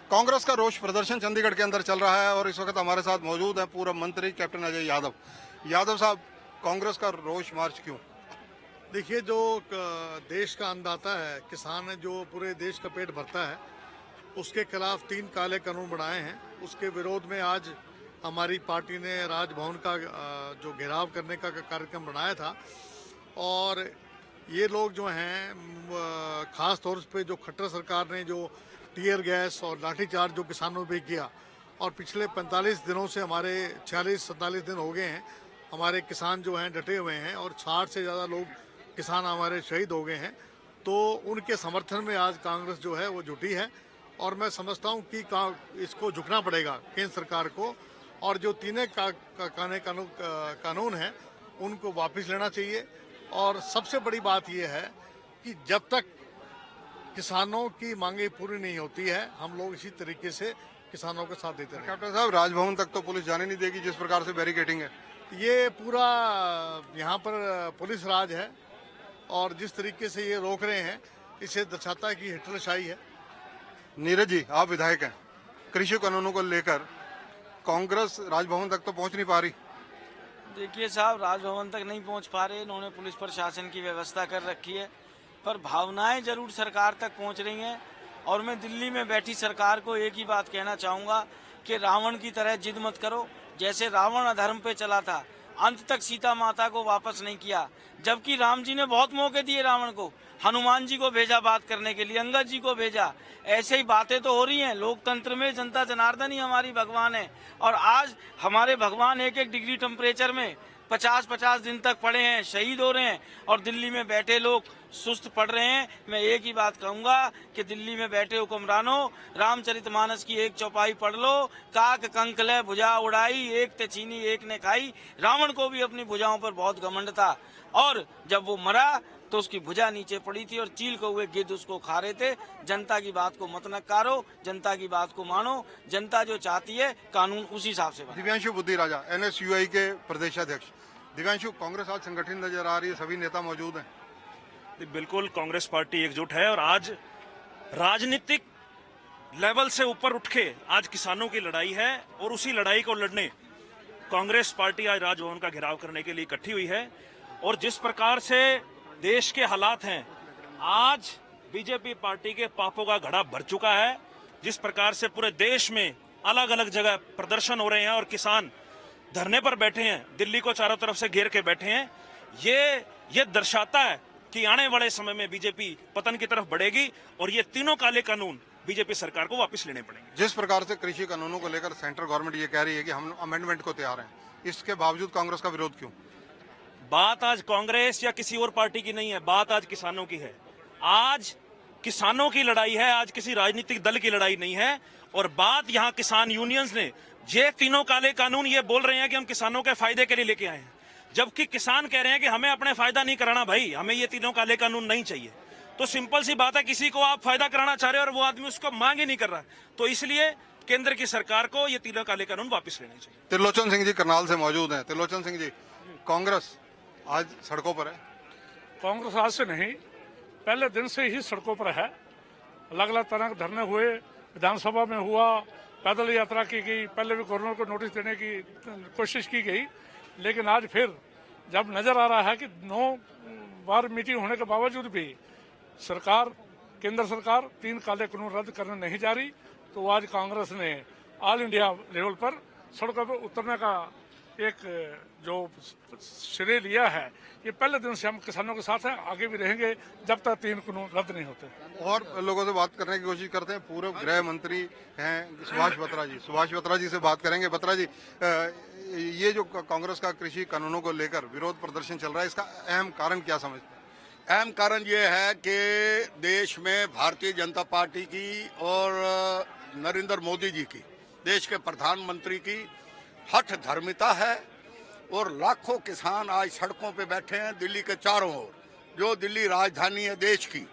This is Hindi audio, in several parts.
कांग्रेस का रोष प्रदर्शन चंडीगढ़ के अंदर चल रहा है और इस वक्त हमारे साथ मौजूद है पूर्व मंत्री कैप्टन अजय यादव। यादव साहब, कांग्रेस का रोष मार्च क्यों? देखिए, जो देश का अन्नदाता है, किसान है, जो पूरे देश का पेट भरता है, उसके खिलाफ 3 काले कानून बनाए हैं। उसके विरोध में आज हमारी पार्टी ने राजभवन का जो घेराव करने का कार्यक्रम बनाया था। और ये लोग जो हैं, ख़ास तौर पे जो खट्टर सरकार ने जो टीयर गैस और लाठीचार्ज जो किसानों पे किया, और पिछले 45 दिनों से हमारे 46-47 दिन हो गए हैं, हमारे किसान जो हैं डटे हुए हैं और 60 से ज़्यादा लोग किसान हमारे शहीद हो गए हैं। तो उनके समर्थन में आज कांग्रेस जो है वो जुटी है। और मैं समझता हूँ कि इसको झुकना पड़ेगा केंद्र सरकार को, और जो तीनों कानून हैं उनको वापस लेना चाहिए। और सबसे बड़ी बात यह है कि जब तक किसानों की मांगे पूरी नहीं होती है, हम लोग इसी तरीके से किसानों के साथ देते हैं। कैप्टन साहब, राजभवन तक तो पुलिस जाने नहीं देगी जिस प्रकार से बैरिकेडिंग है। ये पूरा यहाँ पर पुलिस राज है, और जिस तरीके से ये रोक रहे हैं, इसे दर्शाता है कि हिटलरशाही है। नीरज जी, आप विधायक हैं, कृषि कानूनों को लेकर कांग्रेस राजभवन तक तो पहुंच नहीं पा रही। देखिए साहब, राजभवन तक नहीं पहुंच पा रहे, इन्होंने पुलिस प्रशासन की व्यवस्था कर रखी है, पर भावनाएं जरूर सरकार तक पहुंच रही हैं। और मैं दिल्ली में बैठी सरकार को एक ही बात कहना चाहूँगा कि रावण की तरह जिद मत करो। जैसे रावण अधर्म पे चला था, अंत तक सीता माता को वापस नहीं किया, जबकि राम जी ने बहुत मौके दिए रावण को। हनुमान जी को भेजा बात करने के लिए, अंगद जी को भेजा। ऐसे ही बातें तो हो रही हैं। लोकतंत्र में जनता जनार्दन ही हमारी भगवान है, और आज हमारे भगवान 1-1 डिग्री टेम्परेचर में 50-50 दिन तक पड़े हैं, शहीद हो रहे हैं, और दिल्ली में बैठे लोग सुस्त पड़ रहे हैं। मैं एक ही बात कहूंगा कि दिल्ली में बैठे हुक्मरानों, रामचरितमानस की एक चौपाई पढ़ लो। काक कंकले भुजा उड़ाई, एक ते छीनी एक ने खाई। रावण को भी अपनी भुजाओं पर बहुत घमंड था, और जब वो मरा तो उसकी भुजा नीचे पड़ी थी और चील को हुए गिद्ध उसको खा रहे थे। जनता की बात को मत नकारो, जनता की बात को मानो। जनता जो चाहती है कानून उसी हिसाब से बने। दिव्यांशु बुद्धि राजा, NSUI के प्रदेशाध्यक्ष। दिव्यांशु, कांग्रेस आज संगठित नजर आ रही है, सभी नेता मौजूद हैं। बिल्कुल, कांग्रेस पार्टी एकजुट है, और आज राजनीतिक लेवल से ऊपर उठ के आज किसानों की लड़ाई है, और उसी लड़ाई को लड़ने कांग्रेस पार्टी आज राजभवन का घेराव करने के लिए इकट्ठी हुई है। और जिस प्रकार से देश के हालात हैं, आज बीजेपी पार्टी के पापों का घड़ा भर चुका है। जिस प्रकार से पूरे देश में अलग अलग जगह प्रदर्शन हो रहे हैं और किसान धरने पर बैठे हैं, दिल्ली को चारों तरफ से घेर के बैठे हैं, ये दर्शाता है कि आने वाले समय में बीजेपी पतन की तरफ बढ़ेगी, और ये तीनों काले कानून बीजेपी सरकार को वापस लेने पड़ेंगे। जिस प्रकार से कृषि कानूनों को लेकर सेंट्रल गवर्नमेंट ये कह रही है कि हम अमेंडमेंट को तैयार हैं, इसके बावजूद कांग्रेस का विरोध क्यों? बात आज कांग्रेस या किसी और पार्टी की नहीं है, बात आज किसानों की है। आज किसानों की लड़ाई है, आज किसी राजनीतिक दल की लड़ाई नहीं है। और बात यहाँ किसान यूनियंस ने, ये तीनों काले कानून ये बोल रहे हैं कि हम किसानों के फायदे के लिए लेके आए हैं, जबकि किसान कह रहे हैं कि हमें अपने फायदा नहीं कराना भाई, हमें ये तीनों काले कानून नहीं चाहिए। तो सिंपल सी बात है, किसी को आप फायदा कराना चाह रहे हो और वो आदमी उसको मांग ही नहीं कर रहा, तो इसलिए केंद्र की सरकार को ये तीनों काले कानून वापस लेने चाहिए। त्रिलोचन सिंह जी करनाल से मौजूद हैं। त्रिलोचन सिंह जी, कांग्रेस आज सड़कों पर है। कांग्रेस आज से नहीं, पहले दिन से ही सड़कों पर है। अलग अलग तरह के धरने हुए, विधानसभा में हुआ, पैदल यात्रा की गई, पहले भी गवर्नर को नोटिस देने की कोशिश की गई, लेकिन आज फिर जब नजर आ रहा है कि 9 बार मीटिंग होने के बावजूद भी सरकार, केंद्र सरकार 3 काले कानून रद्द करने नहीं जा रही, तो आज कांग्रेस ने ऑल इंडिया लेवल पर सड़कों पर उतरने का एक जो श्रेय लिया है। ये पहले दिन से हम किसानों के साथ हैं, आगे भी रहेंगे जब तक 3 कानून रद्द नहीं होते। और लोगों से बात करने की कोशिश करते हैं, पूर्व गृह मंत्री हैं सुभाष बत्रा जी। सुभाष बत्रा जी से बात करेंगे। बत्रा जी, ये जो कांग्रेस का कृषि कानूनों को लेकर विरोध प्रदर्शन चल रहा है, इसका अहम कारण क्या समझते हैं? अहम कारण ये है कि देश में भारतीय जनता पार्टी की और नरेंद्र मोदी जी की, देश के प्रधानमंत्री की हठ धर्मिता है, और लाखों किसान आज सड़कों पे बैठे हैं दिल्ली के चारों ओर, जो दिल्ली राजधानी है देश की।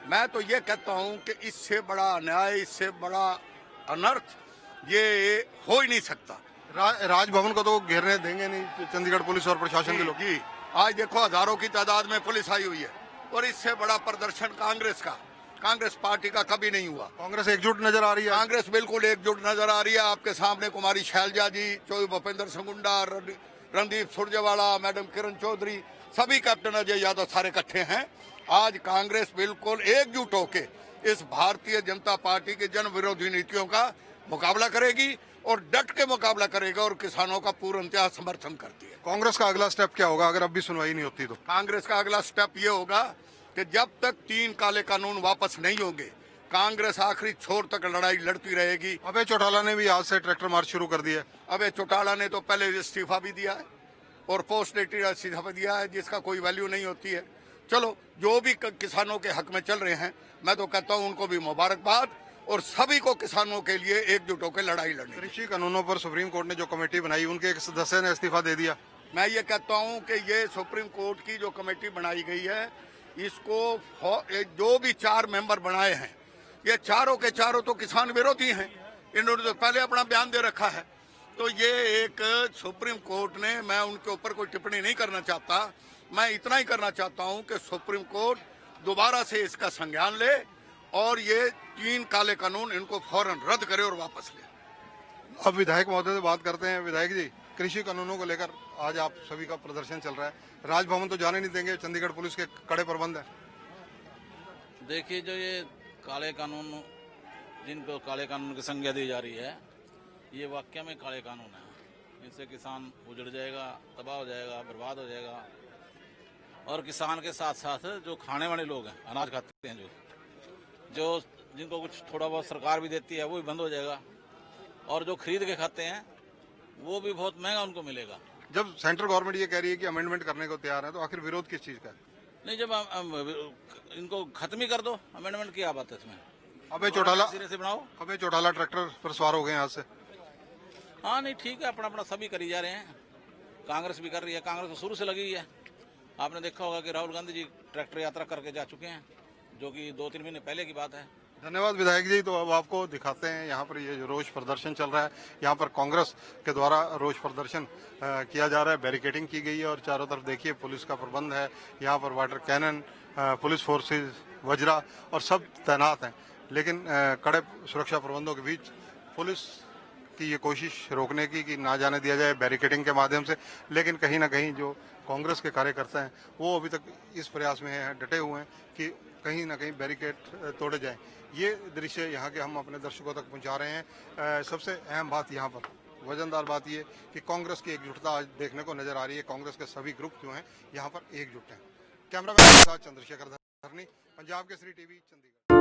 मैं तो ये कहता हूँ कि इससे बड़ा अन्याय, इससे बड़ा अनर्थ ये हो ही नहीं सकता। राजभवन को तो घेरने देंगे नहीं चंडीगढ़ पुलिस और प्रशासन के लोग। जी, आज देखो हजारों की तादाद में पुलिस आई हुई है, और इससे बड़ा प्रदर्शन कांग्रेस का कांग्रेस पार्टी का कभी नहीं हुआ। कांग्रेस एकजुट नजर आ रही है। कांग्रेस बिल्कुल एकजुट नजर आ रही है। आपके सामने कुमारी शैलजा जी, चौधरी भूपेंद्र सिंह हुड्डा, रणदीप सुरजेवाला, मैडम किरण चौधरी, सभी कैप्टन अजय यादव सारे इकट्ठे हैं। आज कांग्रेस बिल्कुल एकजुट होके इस भारतीय जनता पार्टी के जन विरोधी नीतियों का मुकाबला करेगी और डट के मुकाबला करेगा और किसानों का पूर्णतः समर्थन करती है। कांग्रेस का अगला स्टेप क्या होगा अगर अब भी सुनवाई नहीं होती तो? कांग्रेस का अगला स्टेप ये होगा कि जब तक 3 काले कानून वापस नहीं होंगे, कांग्रेस आखिरी छोर तक लड़ाई लड़ती रहेगी। अभय चौटाला ने भी आज से ट्रैक्टर मार्च शुरू कर दिया। अबे चौटाला ने तो पहले इस्तीफा भी दिया है और पोस्ट डेटेड इस्तीफा दिया है, जिसका कोई वैल्यू नहीं होती है। चलो, जो भी किसानों के हक में चल रहे हैं, मैं तो कहता हूं उनको भी मुबारकबाद और सभी को किसानों के लिए एकजुट होकर लड़ाई लड़नी। कृषि कानूनों पर सुप्रीम कोर्ट ने जो कमेटी बनाई, उनके एक सदस्य ने इस्तीफा दे दिया। मैं ये कहता हूं कि ये सुप्रीम कोर्ट की जो कमेटी बनाई गई है, इसको जो भी 4 मेंबर बनाए हैं, ये चारों के चारों तो किसान विरोधी हैं। इन्होंने तो पहले अपना बयान दे रखा है। तो ये एक सुप्रीम कोर्ट ने, मैं उनके ऊपर कोई टिप्पणी नहीं करना चाहता, मैं इतना ही करना चाहता हूं कि सुप्रीम कोर्ट दोबारा से इसका संज्ञान ले और ये 3 काले कानून इनको फौरन रद्द करे और वापस ले। अब विधायक महोदय से बात करते हैं। विधायक जी, कृषि कानूनों को लेकर आज आप सभी का प्रदर्शन चल रहा है। राजभवन तो जाने नहीं देंगे, चंडीगढ़ पुलिस के कड़े प्रबंध है। देखिए, जो ये काले कानून, जिनको काले कानून की संज्ञा दी जा रही है, ये वाकई में काले कानून है। इनसे किसान उजड़ जाएगा, तबाह हो जाएगा, बर्बाद हो जाएगा। और किसान के साथ साथ जो खाने वाले लोग हैं, अनाज खाते हैं, जो जिनको कुछ थोड़ा बहुत सरकार भी देती है, वो भी बंद हो जाएगा। और जो खरीद के खाते हैं, वो भी बहुत महंगा उनको मिलेगा। जब सेंट्रल गवर्नमेंट ये कह रही है कि अमेंडमेंट करने को तैयार है, तो आखिर विरोध किस चीज का है? नहीं, जब इनको खत्म ही कर दो, अमेंडमेंट क्या बात है इसमें? अभय चौटाला सिरे से बनाओ। अभय चौटाला ट्रैक्टर पर सवार हो गए यहाँ से। हाँ, नहीं, ठीक है, अपना अपना सभी करी जा रहे हैं। कांग्रेस भी कर रही है, कांग्रेस तो शुरू से लगी हुई है। आपने देखा होगा कि राहुल गांधी जी ट्रैक्टर यात्रा करके जा चुके हैं, जो कि 2-3 महीने पहले की बात है। धन्यवाद विधायक जी। तो अब आपको दिखाते हैं यहाँ पर ये जो रोष प्रदर्शन चल रहा है। यहाँ पर कांग्रेस के द्वारा रोष प्रदर्शन किया जा रहा है, बैरिकेडिंग की गई है और चारों तरफ देखिए पुलिस का प्रबंध है। यहाँ पर water cannon, police forces, Vajra और सब तैनात हैं। लेकिन कड़े सुरक्षा प्रबंधों के बीच पुलिस की ये कोशिश रोकने की कि ना जाने दिया जाए बैरिकेडिंग के माध्यम से। लेकिन कहीं ना कहीं जो कांग्रेस के कार्यकर्ता हैं, वो अभी तक इस प्रयास में हैं, डटे हुए हैं कि कहीं ना कहीं बैरिकेड तोड़े जाएं। ये दृश्य यहाँ के हम अपने दर्शकों तक पहुँचा रहे हैं। सबसे अहम बात यहाँ पर, वजनदार बात ये कि कांग्रेस की एकजुटता आज देखने को नजर आ रही है। कांग्रेस के सभी ग्रुप जो हैं यहाँ पर एकजुट हैं। कैमरामैन के साथ चंद्रशेखर धरनी, पंजाब केसरी टीवी, चंडीगढ़।